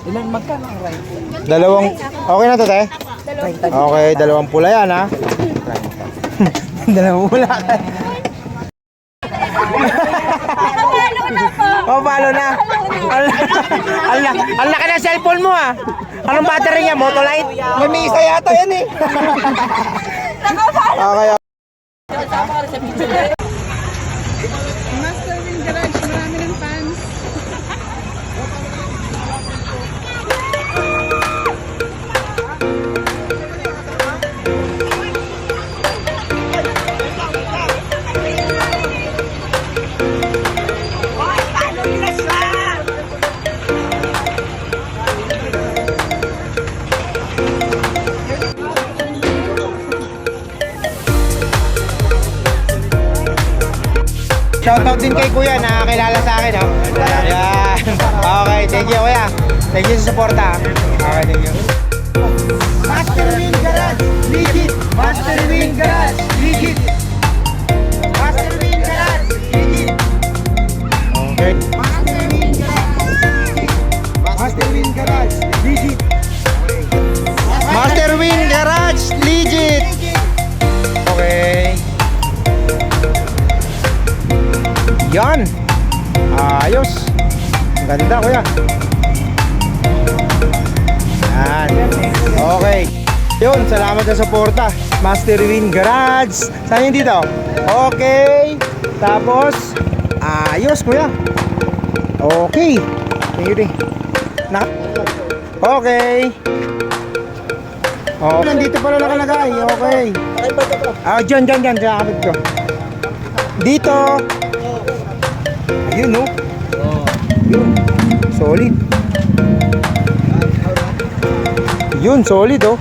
Ilan magkano ang rice? Dalawang, okay na to, te? Okay, dalawang pula yan, ha? Dalawang pula. Oh, palo na. Ang laki ng cellphone mo, ah. Anong battery niya? Motolite? May isa yata yan, eh. Okay. Master Wing Garage, marami ng fans. Shoutout din kay Kuya na kilala sa akin, oh. Ayan. Okay, thank you, Kuya. Thank you sa suporta. Okay, thank you. Master Wing Garage, legit. Master Wing Garage, legit. Master Wing Garage, legit. Okay. Master Wing Garage, legit. Master Wing Garage, legit. Okay. Yan. Ayos. Ang ganda, Kuya. Yan. Okay. Yun, salamat sa suporta. Master Wing Garage. Saan yun dito? Okay. Tapos, ayos, Kuya. Okay. Thank you, din. Okay. Oh, nandito pala nakalagay. Okay. Dyan. Sa kapit ko. Dito. Ayun, no? Yun. Solid. Yun, solid, oh.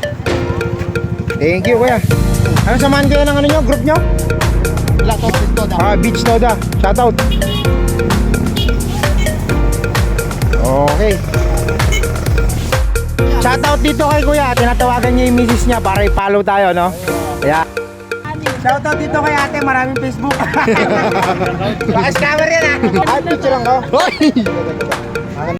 Thank you, Kuya. Ano samahan kayo ng ano nyo? Group nyo? Beach Noda. Shoutout. Okay. Shoutout dito kay Kuya. Tinatawagan niya yung misis niya para i-follow tayo, no? Yeah. Shoutout dito kay ate, maraming Facebook. Baka scammer yan, ha? Ay, picture lang ko.